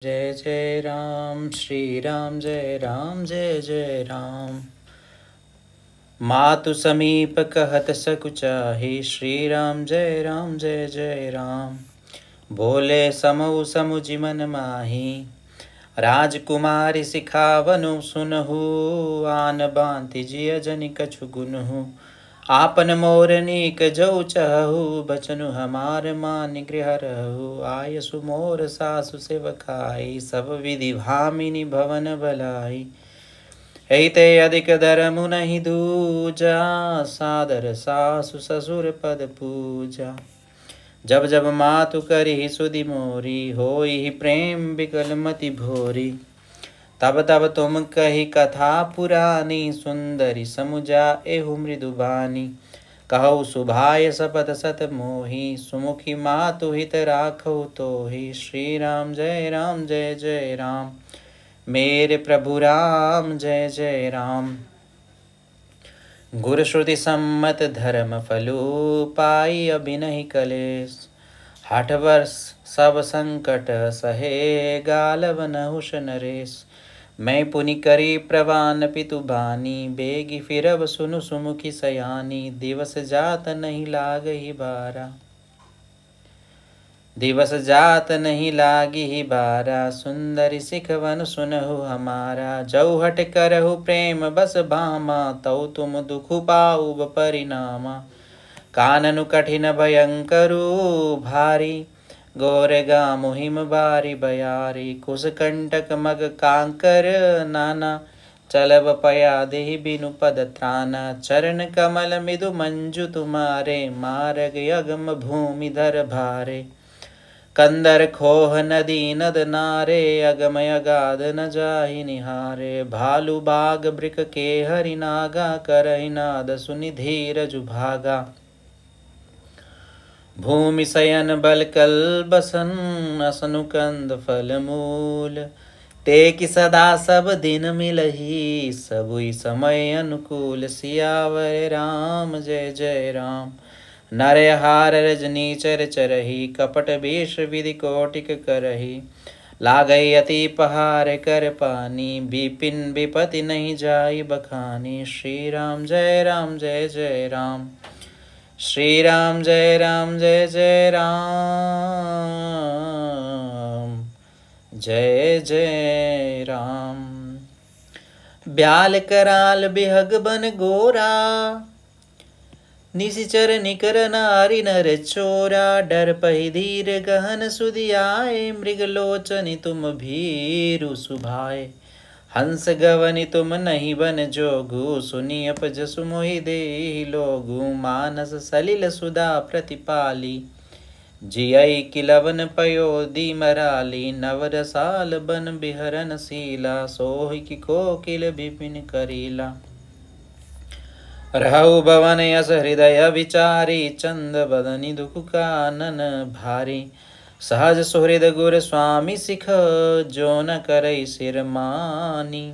जय जय राम श्री राम जय जय राम। मातु समीप कहत सकुचाहि, श्री राम जय जय राम। बोले समउ समुझि मन माहि, राजकुमारी सिखावनु सुनहु। आन बांति जिय जनि कछु गुनहु, आपन मोर नीक जो चहु। बचनु हमार मान गृह रहु, आयसु मोर सासु सेवकाई। सब विधि भामिनी भवन भलाई, ऐते अधिक धर्मु नहीं दूजा। सादर सासु ससुर पद पूजा, जब जब मातु करी सुधि मोरी। होई प्रेम बिकल मति भोरी, तब तब तुम कही कथा पुरानी। सुंदरी समुझा एहु मृदुबानी, कहु सुभाय सपत सत मोही। सुमुखी मातु हित राखौ तोहि, श्री राम जय जय राम। मेरे प्रभु राम जय जय राम। गुर श्रुति सम्मत धर्म फलु, पाई अभिनहि कलेश। 8 वर्ष सब संकट सहे, गालव नहुष नरेश। मैं पुनि करी प्रवान पितु बानी, बेगी फिरब सुनु सुमुखी सयानी। दिवस जात नहीं लागहि बारा, दिवस जात नहीं लागी ही बारा। सुंदरी सिखवन सुनहु हमारा, जौ हट करहु प्रेम बस भामा। तौ तुम दुख पाऊ परिणामा, काननु कठिन भयंकरु भारी। गोरेगा मुहिम बारी बयारी, कुश कंटक मग कांकर नाना। चलब पया देहि बिनु पद त्राना, चरण कमल मिदु मंजु तुम्हारे। मार्ग अगम भूमि धर भारे, कंदर खोह नदी नद नारे। अगमय अगाध न जाहि निहारे, भालु बाग बृक के हरि नागा। करहि नाद सुनि धीरज भागा, भूमि शयन बल कल बसन। असनु कंद फल मूल, टेकि सदा सब दिन मिलही। सबुई समय अनुकूल, सियावर राम जय जय राम। नरहार रजनी चर चरही, कपट वेश विधि कोटिक करही। लागई अति पहार कर पानी, विपिन विपति नहीं जाई बखानी। श्री राम जय जय राम। श्री राम जय जय राम। जय जय राम। ब्याल कराल बिहग बन गोरा, निशिचर निकर नारी नर चोरा। डर पहि धीर गहन सुधि आए, मृगलोचनि तुम भीरु सुभाए। हंस गवनि तुम नहीं बन जोगु, सुनि अपजसु मोहि देहि लोगु। मानस सलिल सुधा प्रतिपाली, जियई किलवन पयोधि मराली। नव रसाल बन बिहरन शीला, सोहि की कोकिल विपिन करीला। रहु भवन यस हृदय विचारी, चंद बदनि दुख कानन भारी। सहज सुहृद गुर स्वामी सिख, जो न करई सिर मानी।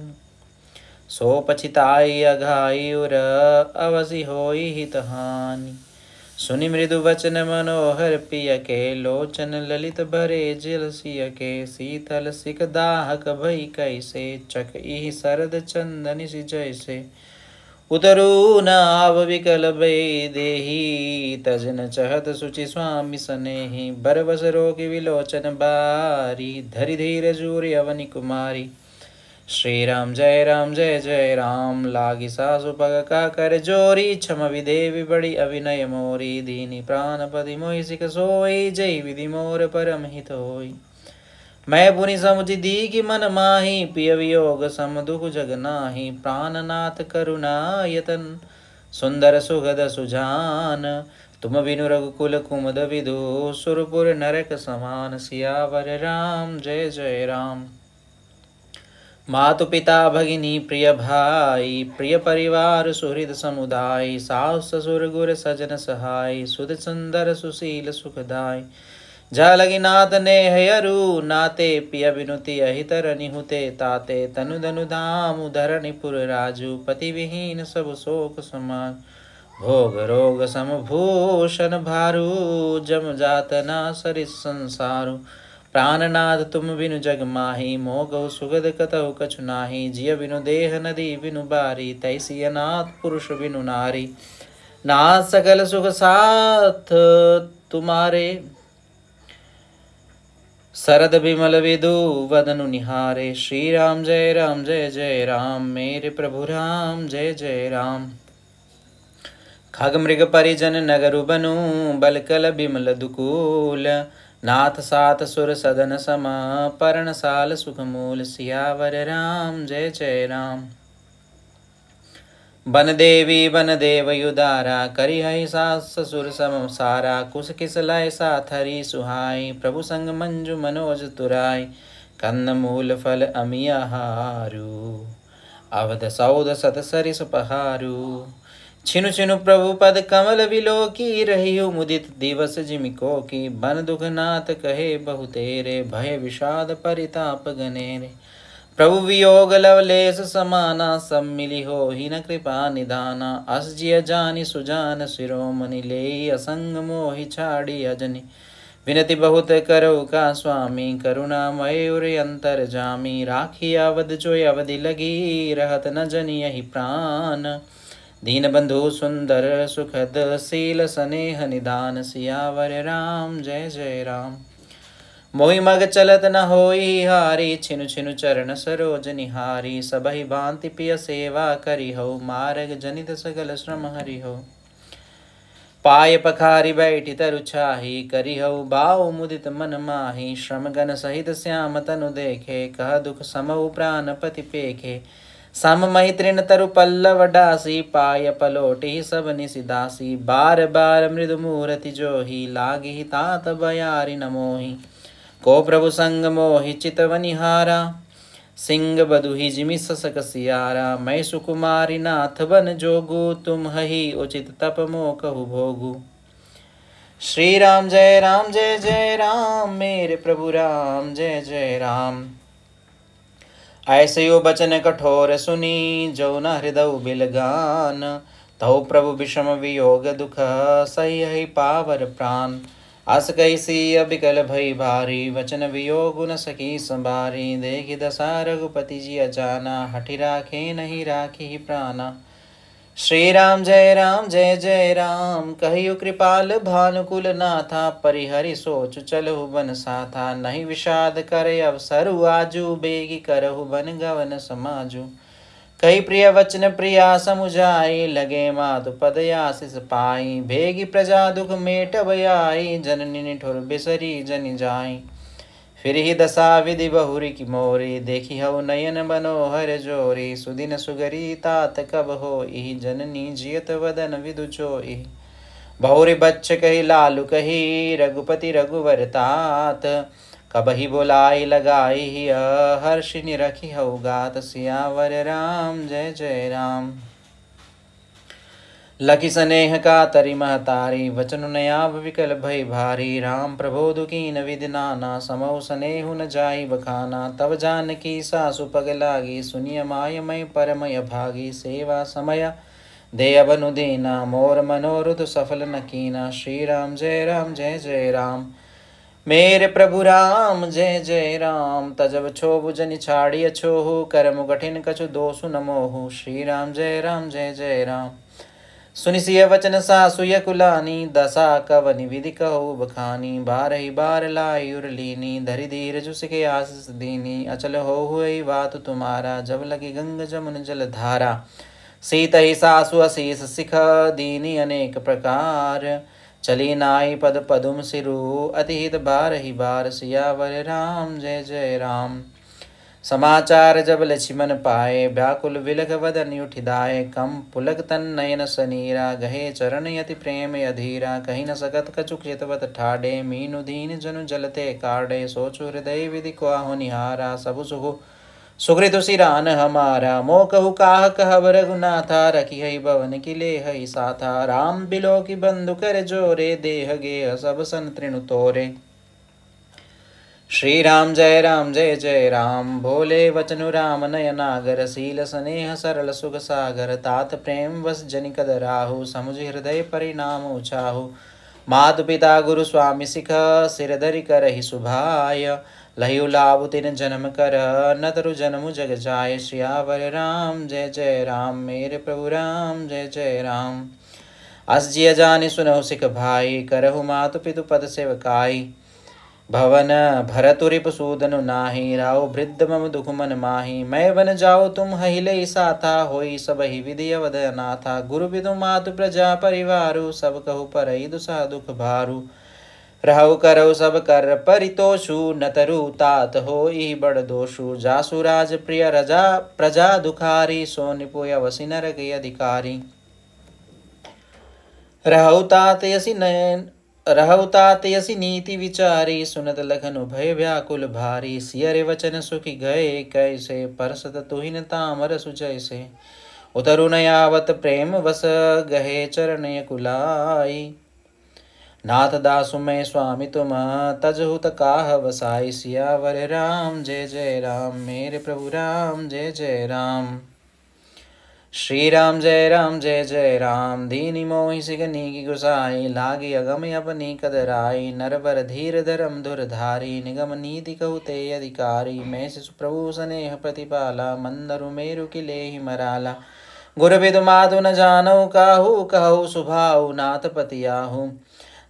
सो पछिताई अघाई उर, अवसि होई हित हानि। सुनि मृदु वचन मनोहर पिय के, लोचन ललित भरे जल सिय के। शीतल सिक दाहक भई कैसे, चकई शरद चंदनि सि जैसे। उतरू न आव विकल भय देहि, तजन चहत सुचि स्वामी सनेहि। बरबस रोगी विलोचन बारी, धरि धीर जूरि अवनि कुमारी। श्री राम जय जय राम। लागी सासु पग का कर जोरी, क्षम विदेवी बड़ी अभिनय मोरी। दीनी प्राणपति मोहि सिख सोई, जय विधि मोर परम हित होई। मैं पुनि समुझि दीघि मन माहि, पिय वियोग सम दुख जग नाही। प्राणनाथ करुणा यतन, सुंदर सुगद सुजान। तुम बिनु रघुकुल कुमद विदु, सुरपुर नरक समान। सियावर राम जय जय राम। मातु पिता भगिनी प्रिय भाई, प्रिय परिवार सुहृद समुदाय। सास ससुर गुर सजन सहाय, सुध सुंदर सुशील सुखदाय। जा लगी नाथ नेहयरु, नाते पिय विनुति अहितर निहुते ताते। तनु धनु धाम धरणि पुर राजू, पति विहीन सब शोक समाज। भोग रोग सम भूषण भारू, जम जातना सरिस संसारु। प्राणनाथ तुम बिनु जग माही, मोह गौ सुगद कतहु कछु नाही। जिय बिनु देह नदी बिनु बारी, तैसी अनाथ पुरुष बिनु नारी। नाथ सकल सुख साथ तुम्हारे, सरद बिमल विदु वदनु निहारे। श्री राम जय जय राम, मेरे प्रभु राम जय जय राम। खग मृग परिजन नगरु बनु, बलकल बिमल दुकूल। नाथ सात सुर सदन समा, परण साल सुख मूल। सियावर राम जय जय राम। बन देवी बन देव युदारा, करी हई सास ससुर सम सारा। कुश किस लय साथ हरी सुहाई, प्रभु संग मंजु मनोज तुराई। कंद मूल फल अमियाहारू, अवध सौद सत सरिस पहारू। छिनु छिनु प्रभु पद कमल विलो की, रही मुदित दिवस जिमिको की। बन दुख नाथ कहे बहु तेरे, भय विषाद परिताप गनेरे। प्रभु वियोग लवलेश समाना, सब मिली हो ही न कृपा निधाना। अस जिय जानि सुजान शिरोमणि, ले असंग मोहि छाड़ी अजनि। विनति बहुत करौ का स्वामी, करुणा मयूर अंतर जामी। राखी अवध जो अवधि लगी, रहत न जनि यही प्राण। दीन बंधु सुंदर सुखद, शील स्नेह निधान। सियावर राम जय जय राम। मोहि मग चलत न होई हारी, छिनु छिनु चरण सरोज निहारी। सबहि भांति पिय सेवा करी हो, मार्ग जनित सगल श्रम हरि हो। पाय पखारी बैठी तरु छाही, करी हो बाऊ मुदित मन माही। श्रम गण सहित श्याम तनु देखे, कह दुख समऊ प्राण पति पेखे। सम महि तृण तरु पल्लव डासी, पाय पलोटी सब निसिदासी। बार बार मृदु मूर्ति जोही, लागी तात बयारी न मोही। को प्रभु संग मोहि चितवनिहारा, सिंह बधुहि जिमि ससक सियारा। मैं सुकुमारी नाथ बन जोगु, तुम हहि उचित तप मो कहु भोगु। श्री राम जय राम, मेरे प्रभु राम जय जय राम। ऐसे यो बचन कठोर सुनी, जो न हृदय बिलगान। तौ प्रभु विषम वियोग दुख, सही पावर प्राण। अस कैसी अबिकल भई भारी, वचन वियोग न सकी संभारी। देखि दशा रघुपति जी अजाना, हठि राखे नहीं राखी प्राणा। श्री राम जय जय राम, कहियो कृपाल भानुकुल नाथा। परिहरि सोच चलहु बन साथा, नहीं विषाद करे अवसरु आजू। बेगी करहु बन गवन समाजू। कई प्रिय वचन प्रिया समुझाई, लगे मातु पद आशीष पाई। भेगी प्रजा दुख मेट बयाई, जननी निठुर बिसरी जनि जाई। फिर ही दशा विधि बहुरी की मोरी, देखी हऊ नयन मनोहर जोरी। सुदिन सुगरी तात कब होई, जननी जियत वदन विदु चोई। बहुरी बच्च कही लालु कही, रघुपति रघुवर तात। कबहि बोलाई लगाई, हर्षिनि रखी हऊ गात। सियावर राम जय जय राम। लखि स्नेह का तरि महतारी, वचन नयाव विकल भय भारी। राम प्रबोधु कीन विधि नाना, समौ स्नेहु न जाई बखाना। तब जानकी सासु पग लागी, सुनिय माय मय परमय भागी। सेवा समय दे अबनु दीना, मोर मनोरथ सफल न कीना। श्री राम जय जय राम, मेरे प्रभु राम जय जय राम। तजब छोबु जनि छाड़िय छोहु, करमु कठिन कछु दोषु न मोहु। श्री राम जय जय राम। सुनि सिय वचन सासुय कुलानी, दशा कवनि विधि कहु बखानी। बारहि बार लाई उरलीनी, धरि धीरजु सिखे आशीष दीनी। अचल हो हुई बात तुम्हारा, जब लगी गंग जमुन जल धारा। सीत ही सासु अशीष सिख दीनी, अनेक प्रकार। चली नाई पद पदुम सिरु, अतिहित बार ही बार। सियावर राम जय जय राम। समाचार जब लक्ष्मण पाए, व्याकुल विलख वदन उठिदाए। कम पुलक तन नयन सनीरा, गहे चरण यति प्रेम अधीरा। कहीं न सकत कछु चितवत ठाडे, मीनु दीन जनु जलते काडे। सोचु हृदय विधि को निहारा, सबु सुखु सुकृत सिरान हमारा। मो कहु काह कहब रघुनाथा, रखी हई भवन की ले हई साथा। राम बिलो की बंधु कर जोरे, देह गे सब सन तृणु तोरे। श्री राम जय जय राम, भोले वचनु राम नयनागर। शील स्नेह सरल सुख सागर, तात प्रेम वस जनिकद राहु। समुझ हृदय परिणाम उछाहु, मातु पिता गुरु स्वामी सिख सिर धरि करहि सुभाय लहिउ लाभ तिन जन्म कर न तरु जन्म जग जाय श्रियावर राम जय जय राम मेरे प्रभु राम जय जय राम अस जिय जानि सुनहु सिख भाई करहु मातु पितु पद सेवकाई भवन भरतु रिपुसूदनु नाही राव वृद्ध मम दुख मन माही मैं बन जाओ तुम हिले साथा होई सब ही विधि अवध अनाथा गुरु विदु मातु प्रजा परिवारु सब कहु परई दुसा दुख भारू रहु करहु सब कर परितोषु न तरु तात होई बड़ दोषु जासु राज प्रिय रजा प्रजा दुखारी सो निपुय वसी नरक अधिकारी रहु तात यसी नीति विचारी सुनत लखनु भय व्याकुल भारी सियरे वचन सुखी गए कैसे परसत तुहिन तामर सुजैसे उतरु नयावत प्रेम वस गहे चरण कुलाई नाथ दासु मैं स्वामी तुम तजहुत काह वसाई सियावर राम जय जय राम मेरे प्रभु राम जय जय राम श्री राम जय जय राम दीनी मोहि सिगनी की गुसाई लागी अगम अपनी कदराई नरवर धीर धर्म धुरधारी निगम नीति कहते अधिकारी मैं शिशु प्रभु स्नेह प्रतिपाला मंदरु मेरु किले ही मराला गुरु विदु मातु न जानऊ काहू कहू सुभाऊ नाथ पतियाहू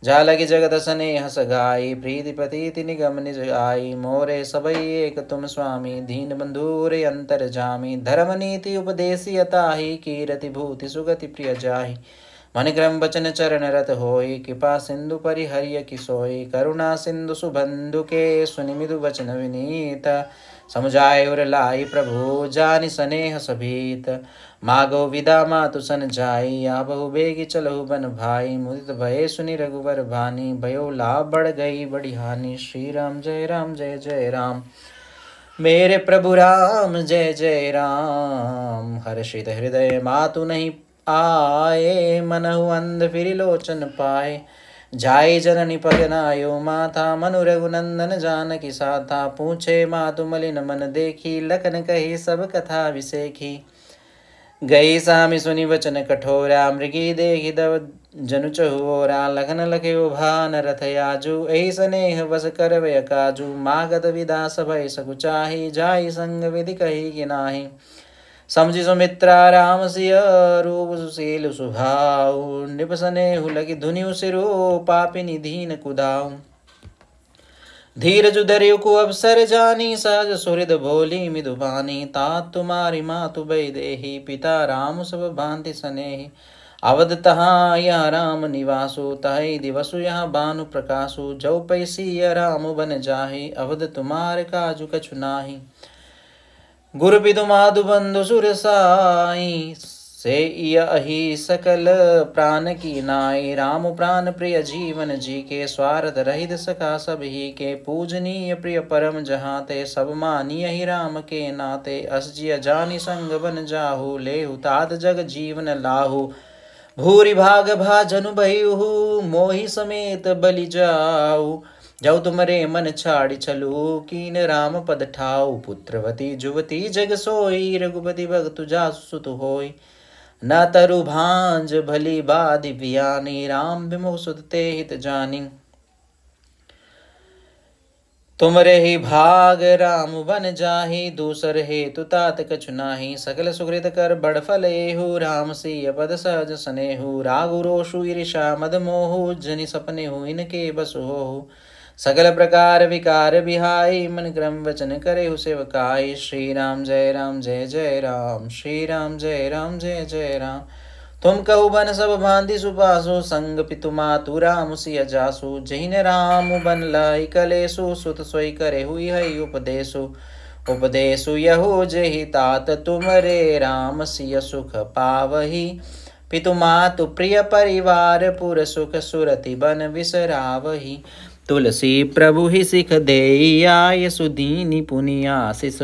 जा लगी जगत स्नेह सगाई प्रीति पति निगम निज आई मोरे सबई एक तुम स्वामी दीन बंधुरे अंतर जामी धर्म नीति उपदेशी अताही कीरति भूति सुगति प्रिय जाहि मन क्रम बचन चरण रत होई कृपा सिंधु परिहर्य किसोई करुणा सिंधु सुबंधु के सुनिमिदु वचन विनीत समुझाय उर लाई प्रभु जानि स्नेह सभीत मागो विदा मातु सन जाई आ बहु बेगी चलहु बन भाई मुदित भये सुनि रघुवर भानी भयो लाभ बढ़ गई बड़ी हानि श्री राम जय जय राम मेरे प्रभु राम जय जय राम हर्षित हृदय मातु नहीं आए मनहु अंध फिर लोचन पाए जाय जननी पगनायो माथा मनु रघुनंदन जानकी साथा पूछे मातु मलिन मन देखी लखन कही सब कथा विसेखी गई सामी सुनि वचन कठोरा मृगी देखी दव जनु चहुओरा लखन लख्यो भान रथ याजू एहि स्नेह वस करवय काजू मागत विदा सभय सकुचाही जाई संग विधि कही कि नाही समझि सुमित्रा राम सिय रूप सुशील सुभाऊ निप स्नेहु लगी धुनि सिरो पापिनी दीन कुदाऊ धीरज धरियु को अवसर जानी सहज सुहृद भोली मिदुबानी तात तुम्हारी मातु भय देही पिता राम सब भांति स्नेही अवध तहाँ यह राम निवासु तहि दिवसु यहाँ भानु प्रकाशु जौ पैसी राम बन जाहि अवध तुम्हारे काजु कछु नाही गुरु पिदु माधु बंधु सुर साई से यही सकल प्राण की नाई राम प्राण प्रिय जीवन जी के स्वार्थ रहित सखा सब ही के पूजनीय प्रिय परम जहाते सब मानिय ही राम के नाते असजिय जानी संग बन जाहु लेहु तात जग जीवन लाहु भूरि भाग भाजनु बहिहु मोहि समेत बलि जाऊ जब तुमरे मन छाड़ी चलू कीन राम पद ठाऊ पुत्रवती जुवती जग सोई रघुपति भगत जासु सुत होई न तरु भांज भली बाधि बियानी राम विमुख सुतते हित जानी तुमरे ही भाग राम बन जाहि दूसर हेतु तात कछु नाही सकल सुकृत कर बड़ फलेहु राम सिय पद सहज स्नेहु रागु रोषु ईर्षा मद मोहु जनि सपने हु इनके बसु होहु सकल प्रकार विकार बिहाई मन क्रम वचन करे हु सेवकाई श्री राम जय जय राम श्री राम जय जय राम तुम कहु बन सब भांति सुपासु संग पितु मातु राम सिय जासु जहिन राम बन लाई कलेसु सुत सोई करे हुई है उपदेसु यहु जहि तात तुमरे राम सिय सुख पावही पितु मातु प्रिय परिवार पुर सुख सुरति बन विसरावही तुलसी प्रभु ही सिख देय सुदीनी पुनियासिस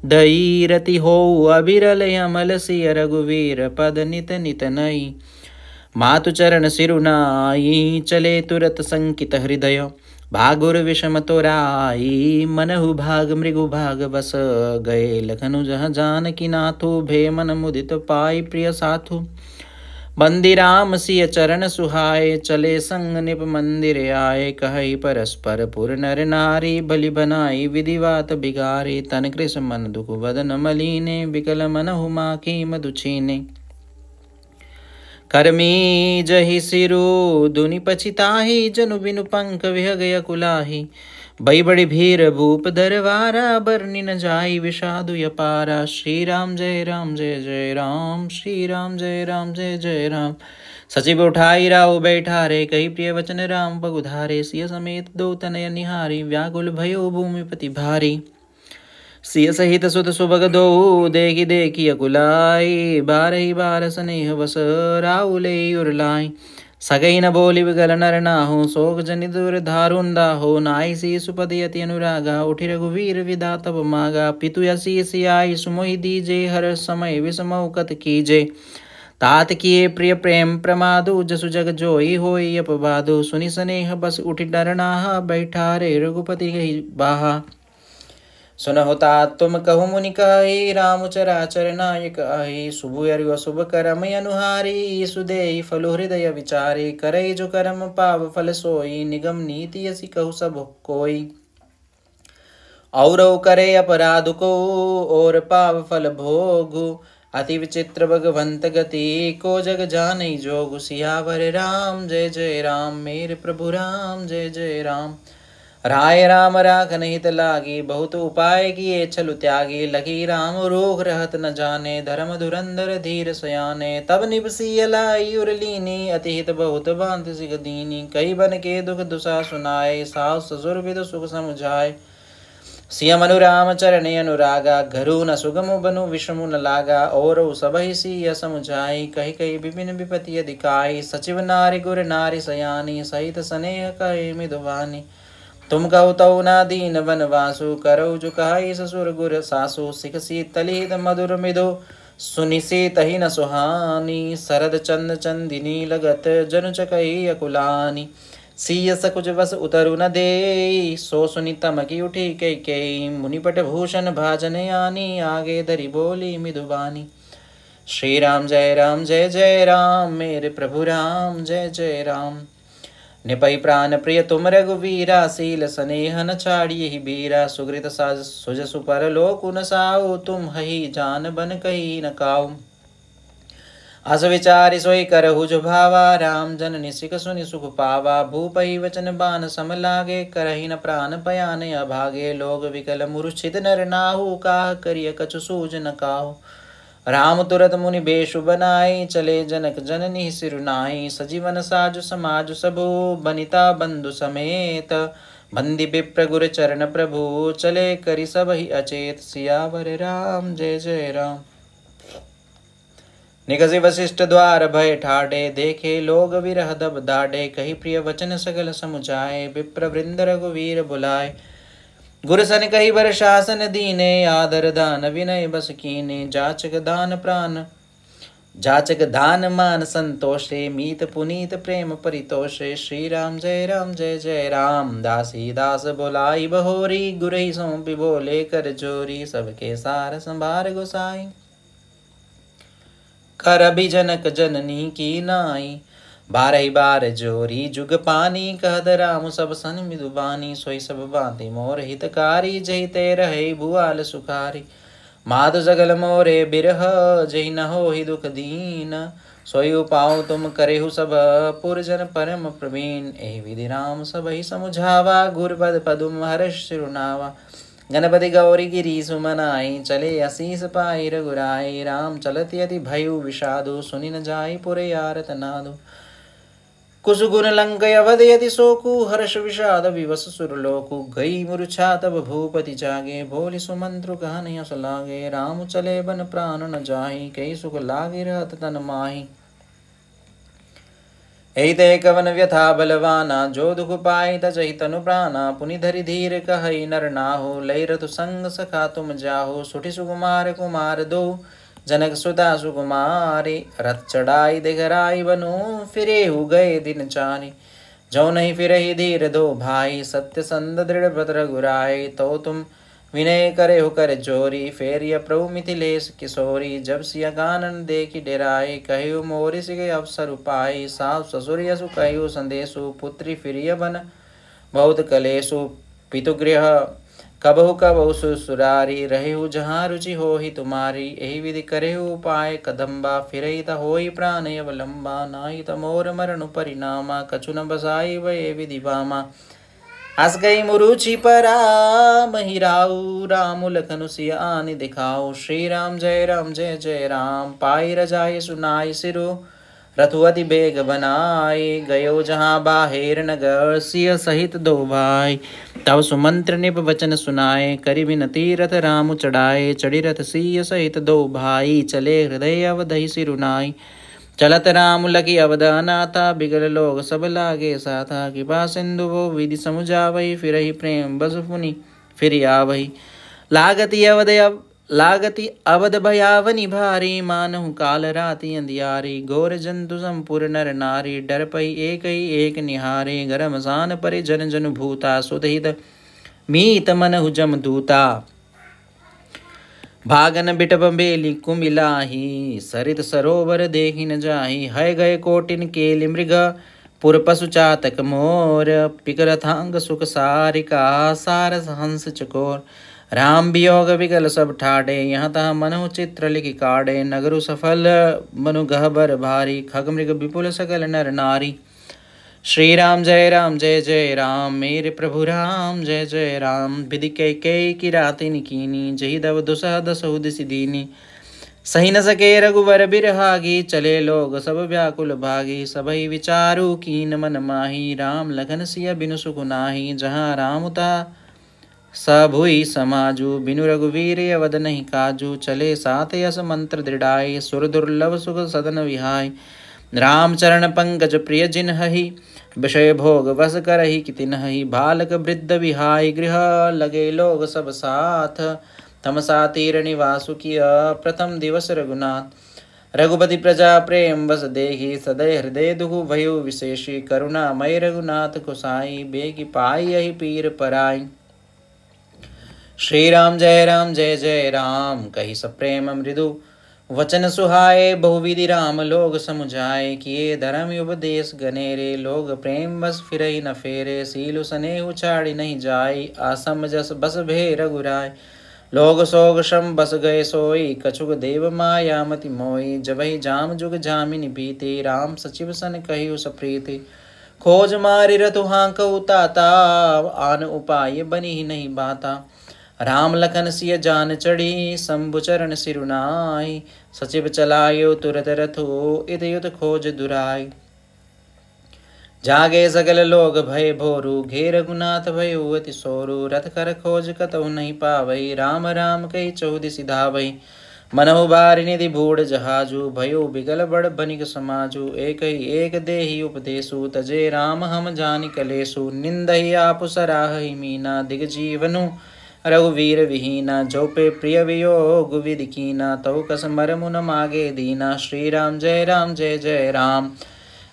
दई रति हो अबिरल अमल सिय रघुवीर पद नित नित नई मातु चरण सिरुनाई चले तुरत संकित हृदय भागुर विषम तोराई मनहु भाग मृगु भाग बस गए लखनु जह जान की नाथु भे मन मुदित पाई प्रिय साथु बंदी राम सिय चरण सुहाए, चले संग निप मंदिर आए। कहि परस्पर पुर नर नारी, बलि बनाई विधिवात बिगारी। तन कृष मन दुख बदन मलीने, बिकल मन हुमा की मधु छीने। करमी जहि सिरु दुनि पछिताहि, जनु बिनु पंख विहग अकुलाहि। बई बड़ी भीर भूप दरवारा, बरनि न जाई विषादु अपारा। श्री राम जय राम जय जय राम, श्री राम जय राम जय जय राम। सचिव उठाई राहु बैठारे, कही प्रिय वचन राम पगुधारे। सिय समेत दो तनय निहारी, व्याकुल भयो भूमिपति भारी। सिय सहित सुत सुभग दो, देखी देखी अकुलाई। बारही बार स्नेह बस, राहुले उरलाई। सगई न बोली विगल नर नाहु, शोक जनि दुर धारुन दाहो। नाई सी सुपति अति अनुरागा, उठि रघुवीर विदा तब मागा। पितु असीस आई सुमोहि दीजे, हर समय विषमौ कत कीजे। तात किए प्रिय प्रेम प्रमादु, जसु जग जोई होई अपबादु। सुनि स्नेह बस उठि डरनाहा, बैठारे रघुपति गहि बाहा। सुनहु तात तुम कहु मुनि कहि, राम चराचर नायक आहि। शुभ अरु अशुभ करम अनुहारी, सुदेहि फलु हृदय विचारी। करई जो करम पाव फल सोई, निगम नीति यसी कहु सब कोई। औरौ करे अपराध को, और पाव फल भोगु। अति विचित्र भगवंत गति, को जग जानै जोगु। सियावर राम जय जय राम, मेरे प्रभु राम जय जय राम। राय राम राखन हित लागी, बहुत उपाय किए छलु त्यागी। लगी राम रोग रहत न जाने, धर्म धुरंधर धीर सयाने। तब निबसी लाई उर लीनी, अति हित बहुत बांध सिग दीनी। कई बन के दुख दुसा सुनाए, सास ससुर विदु सुख समुझाए। सिय मनु राम चरणे अनुरागा, घरु न सुगम बनु विषमु न लागा। और सबहि सिय समुझाई, कही कही विपिन विपति अधिकाई। सचिव नारी गुर नारी सयानी, सहित स्नेह कहे मृदुवानी। तुम कहु तौ ना दीन वनवासु, करौ जो कहाई ससुर गुर सासु। सिख शीतलित मधुर मिदो, सुनि सीतहि न सुहानी। शरद चंद चंदिनी लगत, जनु चकई अकुलानी। सिय सकुच बस उतरु न देई, सो सुनि तमकी उठी कैकेयी। मुनिपट भूषण भाजन आनी, आगे धरि बोली मृदुबानी। श्री राम जय जय राम, मेरे प्रभु राम जय जय राम। निपै प्राण प्रिय तुम रघुवीरा, शील स्नेह न छाड़िए ही बीरा। सुकृत साज सुजसु पर लोकु न साहु, तुम हहि जान बन कही न काहू। अस विचारि सोई करहु जो भावा, राम जननि सिख सुनि सुख पावा। भूपहि वचन बान सम लागे, करहि न प्राण पयान अभागे। लोग विकल मूर्छित नर नाहु, काह करिय कछु सूझ न काहू। राम तुरत मुनि बेशु बनाई, चले जनक जननी सिरुनाई। सजीवन साजु समाजु सबु, बनिता बंधु समेत। बंदी विप्र गुर चरण प्रभु, चले करि सबहि अचेत। सियावर राम जय जय राम। निकषि वशिष्ठ द्वार भय ठाडे, देखे लोग विरह दब दाडे। कही प्रिय वचन सकल समुझाए, विप्र वृंद रघुवीर बुलाए। गुर सन कही बर शासन दीने, आदर दान विनय बस कीने। जाचक दान मान संतोषे, मीत पुनीत प्रेम परितोषे। श्री राम जय जय राम, दासी दास बोलाई बहोरी। गुरहि सौंपी बोले कर जोरी, सबके सार संभार गोसाई। कर अभि जनक जननी की नाई, बारही बार जोरी जुग पानी। कहत राम सब सन मृदुबानी, सोई सब बातें मोर हितकारी। जहि ते रहे भुआल सुखारी, माधु जगल मोरे बिरह। जहि न होहि दुख दीन, सोई उपाउ तुम करेहु सब। पुरजन परम प्रवीण, एहि विधि राम सबहि समुझावा। गुरपद पदुम हर्ष सिरुनावा, गणपति गौरी गिरी सुमनाई। चले असीस पाई रघुराई, राम चलत यति भयउ विषादु। सुनि न जाई पुरे आरत नादु, कुसुगुन लंक अवध यति शोकु। हर्ष विषाद विवश सुरलोकु, गई मूर्छा तब भूपति जागे। बोली सुमंत्रु कहन यस लागे, राम चले बन प्राण न जाहि। कई सुख लागे रहत तन माहि। एते कवन व्यथा बलवाना, जो दुख पाई तजहि तनु प्राणा। पुनि धरि धीर कहई नर नाहु, लई रतु संग सखा तुम जाहु। सुठि सुकुमार कुमार दो, जनक सुता सुकुमारी। रथ चढ़ाई दिघराई बनु, फिरेहु गए दिन चारि। जो नहीं फिरहि धीर दो भाई, सत्य संद दृढ़ व्रत रघुराई। तो तुम विनय करे हो कर जोरी, फेरिया प्रभु मिथिलेश किशोरी। जब सिया कानन देखी डेराए, कहु मोरि सिगे अवसर उपाय। सास ससुर यसु कहु संदेशु, पुत्री फिरिय बन बहुत कलेशु। पितुगृह कबहु कबहु सुसुरारी, रहेहु जहाँ रुचि होहि तुम्हारी। एहि विधि करेहु उपाय कदम्बा, फिरहि त होई प्राण अवलंबा। नाहि त मोर मरणु परिणामा, कछु न बसाई वै विधि बामा। हस गई मुरुचि परा महिराऊ, राम लखन सिय आनि दिखाओ। श्री राम जय जय राम, पाई रजाय सुनाई सिरु। रथु अति बेग बनाए, गयो जहाँ बाहेर नगर। सिय सहित दो भाई, तब सुमंत्र निप वचन सुनाए। करि बिनती रथ राम चढ़ाए, चढ़ी रथ सिय सहित दो भाई। चले हृदय अवधि सिरुनाई, चलत राम लखी अवध अनाथा। बिगल लोग सब लागे साथा, कृपा सिंधु वो विधि समुझावही। फिरहि प्रेम बस पुनि फिर आवही, लागति अवध भयावनि भारी। मानहु काल राति अंधियारी, घोर जंतु संपुर नर नारी। डर पई एक निहारे, गरमसान परे जन जन भूता। सुधहित मीत मनहु जम दूता, भागन बिटब बेली कुमिलाही। सरित सरोवर देखि न जाही, है गए कोटिन केलि मृग। पुर पशु चातक मोर, पिकरथांग सुख सारिका। सारस हंस चकोर, राम वियोग विगल सब ठाडे। यहाँ तहाँ मनहु चित्र लिखि काढ़े, नगरु सफल मनु गहबर भारी। खग मृग विपुल सकल नर नारी। श्री राम जय जय राम, मेरे प्रभु राम जय जय राम। विधि कैकेयी की रातिन कीनी, जहि दव दुसह दसहु दिसि दीनी। सही न सके रघुवर बिरहागी, चले लोग सब व्याकुल भागी। सबहि विचारु कीन मन माही, राम लखन सिय बिनु सुख नाही। जहाँ राम तहाँ सबुई समाजू, बिनु रघुवीर अवध नहीं काजू। चले साथ यस मंत्र दृढ़ाई, सुर दुर्लभ सुख सदन विहाय। राम चरण पंकज प्रिय जिन्हहि, विषय भोग वस करहि तिन्हहि। बालक वृद्ध विहाय, गृह लगे लोग सब साथ। तमसा तीर निवासु किया, प्रथम दिवस रघुनाथ। रघुपति प्रजा प्रेम बस देहि, सदय हृदय दुहु भयो विशेषी। करुणा मय रघुनाथ गोसाई, बेगी पाई यही पीर पराई। श्री राम जय जय राम, कही सप्रेम मृदु वचन सुहाए। बहुविधि राम लोग समुझाए, किए धर्म उपदेश गनेरे। लोग प्रेम बस फिरहि न फेरे, सीलु सनेहु छाड़ी नहीं जाय। आसम जस बस भे रघुराय, लोग सोग शम बस गए सोई। कछुक देव माया मति मोई, जबहि जाम जुग जामिनी बीते। राम सचिव सन कहिउ सप्रीति, खोज मारि रतु हांकउ ताता। आन उपाय बनी ही नहीं बाता। राम लखन सिय जान चढ़ी, शंभु चरण सिरुनाई। सचिव चलायो तुरत रथो, इत युत खोज दुराई। जागे सकल लोग भय भोरु, घेर रघुनाथ भयो अति सोरु। रथ कर खोज कतहु नहीं पावई, राम राम कही चहुदिसि धावई। मनहु बारि निधि बूढ़ जहाजु, भयो बिगल बड़ बनिक समाजु। एक ही एक देहि उपदेशु, तजे राम हम जानि कलेसु। निंदहि आपु सराहहि मीना, दिग जीवनु रघुवीर विहीना। जो पे प्रिय वियोग विधि कीना, तौ कस मरमु न मागे दीना। श्री राम जय जय राम,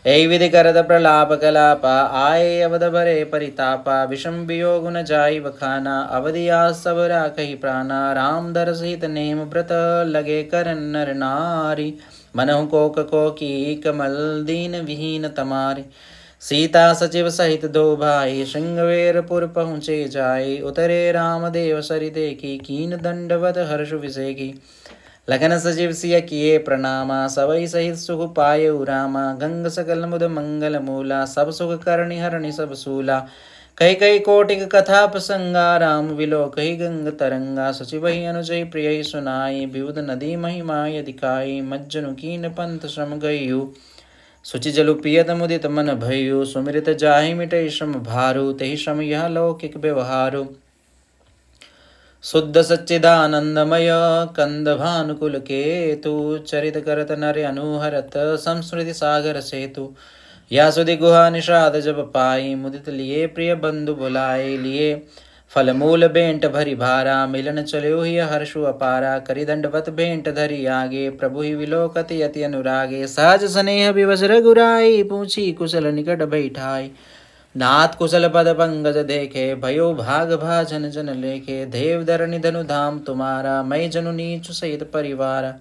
ऐ विधि करत प्रलाप कलापा। आए अवध भरे परितापा, विषम वियोग न जाई बखाना। अवधि आस सब राखहि प्राणा, राम दरस हित नेम व्रत। लगे करन नर नारी, मनहु को की कमल। दीन विहीन तमारी, सीता सचिव सहित दो भाई। श्रृंगवेरपुर पहुँचे जाय, उतरे राम देव सरि देखी। कीन दंडवत हर्ष विषेकी, लखन सचिव सिय किए प्रणामा। सबई सहित सुख पायउ रामा, गंग सकल मुद मंगल मूला। सब सुख करणी हरणी सब सूला, कही कही कोटिक कथा प्रसंगा। राम विलो कही गंग तरंगा, सचिवहि अनुजय प्रिय सुनाई। विबुध नदी महिमा यदिकाई, मज्जनु कीन पंथ श्रम गयु। सुचि जलु पियत मुदित मन भयु, सुमिरित जाहि मिटै श्रम भारु। तेहि श्रम यह लौकिक व्यवहारु, शुद्ध सच्चिदानंदमय। कंद भानुकुल केतु, चरित करत नर अनुहरत। संस्कृति सागर सेतु, या सुधि गुहा निषाद जब पाई। मुदित लिए प्रिय बंधु बुलाए, लिए फल मूल भेंट भरी भारा। मिलन चलो ही हर्षु अपारा, करि दंडवत भेंट धरी आगे। प्रभु ही विलोकति अति अनुरागे, सहज स्नेह विवश रघुराई। पूछी कुशल निकट बैठाई, नाथ कुशल पद पंकज देखे, भयो भाग भाजन जन लेखे। देव धरणी धनु धाम तुम्हारा, मैं जनु नीचु सहित परिवार।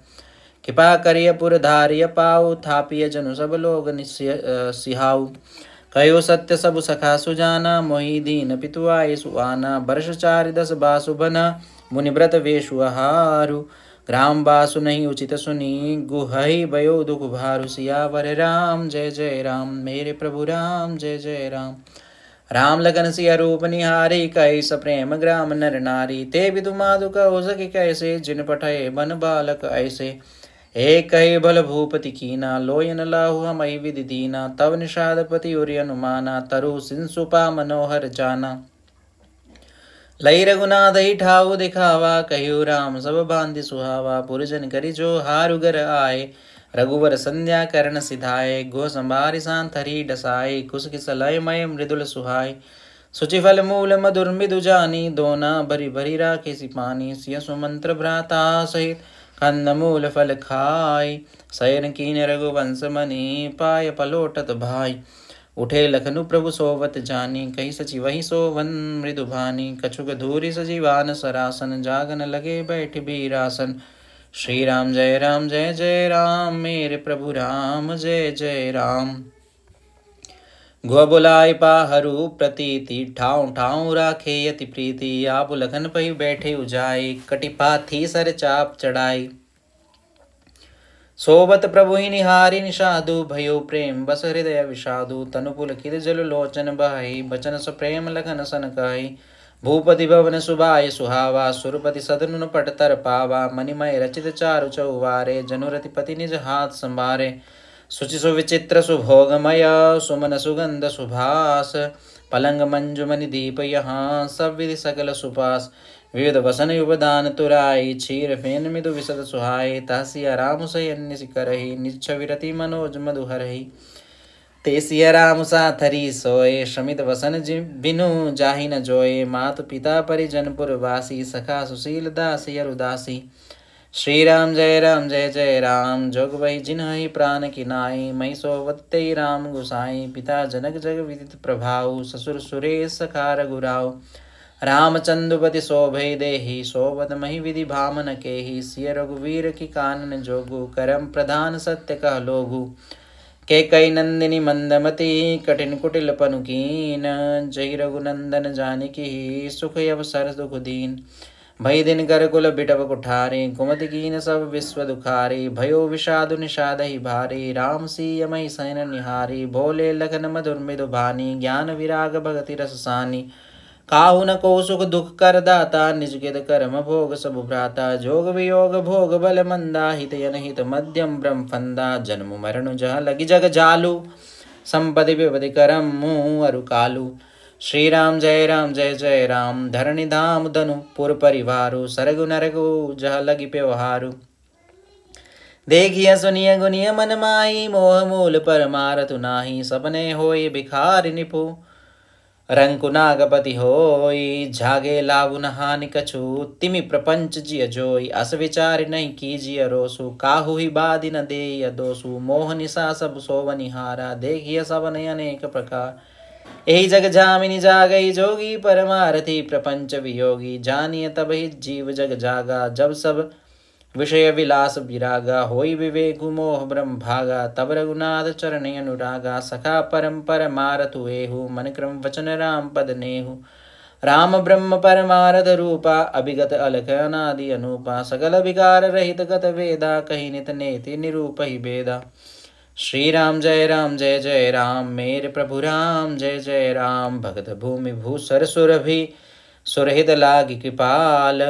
कृपा करिय पुर धारिय पाऊ, थापिय जनु सब लोग सिहाऊ। कयो सत्य सब सखा सुजाना, मोहि दीन पितु आए सुआना। वर्ष 4 बासु बना, मुनि व्रत वेशु आहारु। ग्राम बासु नहीं उचित सुनी, गुहहि भयो दुख भारु। सियावर राम जय जय राम, मेरे प्रभु राम जय जय राम। राम लगन सिया रूप निहारी, कैस प्रेम ग्राम नर नारी। ते विदु माधु कहो सके कैसे, जिन पठय बन बालक ऐसे। एक कहे बल भूपति कीना, लोयन लाहु हमहि विधि दीना। तव निषादपति उरि अनुमाना, तरु सिंसुपा मनोहर जाना। लई रघुनाथ ही ठाऊ दिखावा, कहियो राम सब बांधि सुहावा। पुरजन करि जो हारु घर आए, रघुवर संध्या करण सिधाए। गो संभारि सांत हरि डसाए, कुस किस लय मय मृदुल सुहाय। सुचि फल मूल मधुर मिदु जानी, दोना भरी भरी राखे सिपानी। सिय सुमंत्र भ्राता सहित, कंद मूल फल खाय। शयन कीन रघुवंश मनि, पाय पलोटत भाई। उठे लखनु प्रभु सोवत जानी, कही सचि वही सोवन मृदु भानी। कछुक धूरि सजीवान सरासन, जागन लगे बैठ बीरासन। श्री राम जय जय राम, मेरे प्रभु राम जय जय राम। गुह बुलाय पाहरू प्रतीति, ठाऊ ठाऊ राखे यति प्रीति। आप लखन पही बैठे उजाय, कटि पाथी सर चाप चढ़ाई। सोबत प्रभु ही निहारी निषादु, भयो प्रेम बस हृदय विषादु। तनु पुलकित जल लोचन बहाई, बचन स प्रेम लखन सन कहाई। भूपति भवन सुभाय सुहावा, सुरपति सदनुन पट तर पावा। मणिमय रचित चारु चौवारे, जनुरति पति निज हाथ संभारे। सुचि सुविचित्र सुभोगमय, सुमन सुगंध सुभास। पलंग मंजुमनि दीप यहाँ, सब विधि सकल सुपास। विविध वसन युवदान तुराई, क्षीर फेन मिदु विशद सुहाय। तासिया राम सयन्य करहि, निच्छ विरति मनोज मधुहरहि। तेसिया राम साथरी सोए, शमित वसन बिनु जाहि न जोए। मातु पिता परिजन पुरवासी, सखा सुशील दास यरुदासी। श्री राम जय जय राम, जोग वही जिन्हि प्राण की नाई। मई सोवत्ते राम गुसाई, पिता जनक जग विदित प्रभाऊ। ससुर सुरेश सखा रघुराऊ, रामचंद्रपति शोभे देहि। सोवत मही विधि भामन केहि, सिय रघुवीर की कानन जोगु। करम प्रधान सत्य कह लोगु, के कई नंदिनी मंदमती। कठिन कुटिल पनु कीन, जय रघुनंदन जानकी। सुख अवसर दुख दीन, भई दिन कर कुल बिटव कुठारे। कुमति कीन सब विश्व दुखारी, भयो विषादु निषादहि भारी। राम सिय मही सैन निहारी, भोले लखन मधुर मिदु भानी। ज्ञान विराग भगति रस सानी, काहु न को सुख दुख कर दाता। निज कित कर्म भोग सब भ्राता, जोग वियोग भोग बल मंदा। हित अनहित मध्यम ब्रह्म फंदा, जन्म मरण जह लगी जग जालू। संपदि विपदि करम मुँह अरु कालू। श्री राम जय जय राम, धरणि धाम धनु पुर परिवारु। सरगु नरगु जह लगी प्यवहारु। देखिय सुनिय गुनिय मन माही, मोह मूल परमारथु नाही। सपने होय भिखारी निपु, रंकु नागपति होई। झागे लाभु न हानि कछु, तिमि प्रपंच जिय जोई। अस विचार नहीं कीजिय रोसु, काहु ही बाधि न देय दोसु। मोह निशा सब सोवनिहारा, देखिय सबन अनेक प्रकार। यही जग जामिनी जागई जोगी, परमारथी प्रपंच वियोगी। जानिय तब ही जीव जग जागा, जब सब विषय विलास विरागा। होई विवेकु मोह ब्रह्म भागा, तब रघुनाथ चरण अनुरागा। सखा परम परमारथु एहु, मन क्रम वचन राम पद नेहु। राम ब्रह्म परमारथ रूपा, अभिगत अलख अनादि अनूपा। सकल विकार रहित गत वेदा, कही नित नेति निरूप ही बेदा। श्री राम जय जय राम, मेरे प्रभु राम जय जय राम। भगत भूमि भूसर सुरभि, सुरहित लागी कृपाल।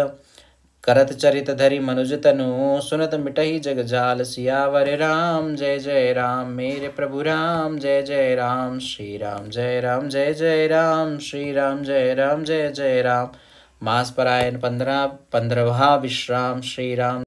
करत चरित धरि मनुज तनु, सुनत मिटहि जग जाल। सियावर राम जय राम, मेरे प्रभु राम जय जय राम। श्री राम जय जय राम, श्री राम जय जय राम। मास परायण 15वां विश्राम। श्री राम